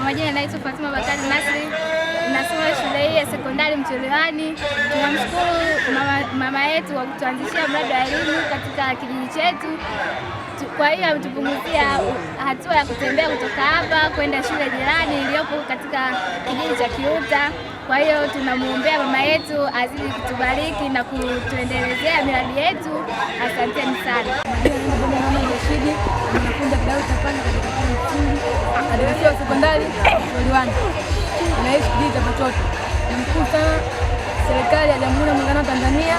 majina naitwa Fatuma Bakari Nasri. Nasoma shule hii ya sekondari Mcheliwani. Tunamshukuru mama yetu kwa kutuanzishia mradi wa elimu katika kijiji chetu. Kwa hiyo ametupunguzia hatua ya kutembea kutoka hapa kwenda shule jirani iliyopo katika kijiji cha Kiuta. Kwa hiyo tunamuombea mama yetu azidi kutubariki na kutuendelezea miradi yetu. Asanteni sana. Katika sekondari Mcheliwani. Naishi kijiji cha Pachoto. Namshukuru sana serikali ya Jamhuri ya Muungano wa Tanzania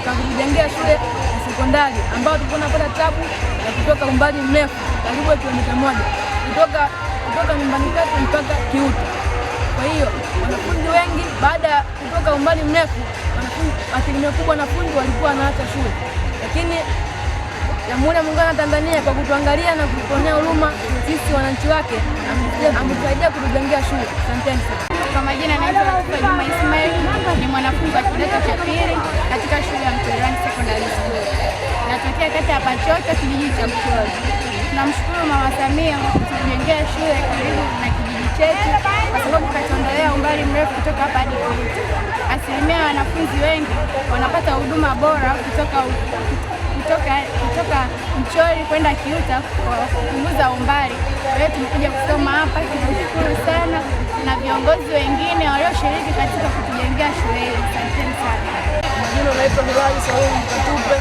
kwa kutujengea shule ya sekondari ambayo tulikuwa tunapata tabu ya kutoka umbali mrefu karibu kilomita 1 kutoka nyumbani kwetu mpaka Kiuta. Kwa hiyo wanafunzi wengi baada ya kutoka umbali mrefu, asilimia kubwa wanafunzi walikuwa wanaacha shule, lakini Jamhuri ya Muungano wa Tanzania kwa kutuangalia na kutuonea huruma sisi wananchi wake ametusaidia kutujengea shule. Asanteni sana. Kwa majina naitwa Juma Ismail, ni mwanafunzi wa kidato cha pili katika shule ya Mcheliwani Secondary School. Natokea kata ya Pachoto, kijiji cha Mcholi. Tunamshukuru Mama Samia kwa kutujengea shule karibu na kijiji chetu, kwa sababu katuondolea umbali mrefu kutoka hapa hadi Kiuta. Asilimia ya wanafunzi wengi wanapata huduma bora kutoka Mcholi kwenda Kiuta kwa kupunguza umbali. Kwa hiyo tumekuja kusoma hapa. Tunashukuru sana na viongozi wengine walioshiriki katika kutujengea shule hii. Asanteni sana. Majina naitwa Bilali Saumu Katupe,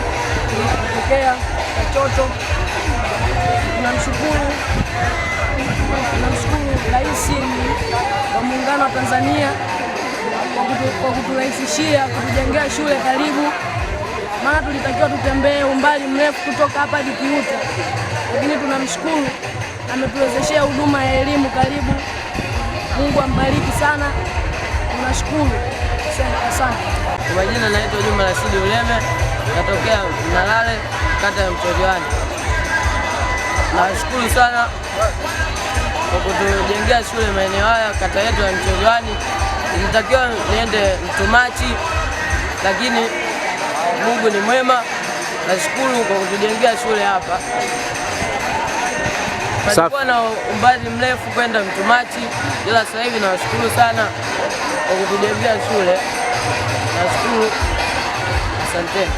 kutokea Pachoto. Tunamshukuru Rais wa Muungano wa Tanzania kwa kuturahisishia kutujengea shule karibu, maana tulitakiwa tutembee umbali mrefu kutoka hapa hadi Kiuta, lakini tunamshukuru ametuwezeshea huduma ya elimu karibu. Mungu ambariki sana, tunashukuru. Asante. Kwa majina naitwa Juma Rashidi Uleme, natokea Mnalale, kata ya Mcheliwani. Nashukuru sana kwa kutujengea shule maeneo haya kata yetu ya Mcheliwani. Nilitakiwa niende Mtumachi, lakini Mungu ni mwema. Nashukuru kwa kutujengea shule hapa. Palikuwa na umbali mrefu kwenda Mtumachi, ila sasa hivi nawashukuru sana kwa kutujengea shule. Nashukuru. Asante.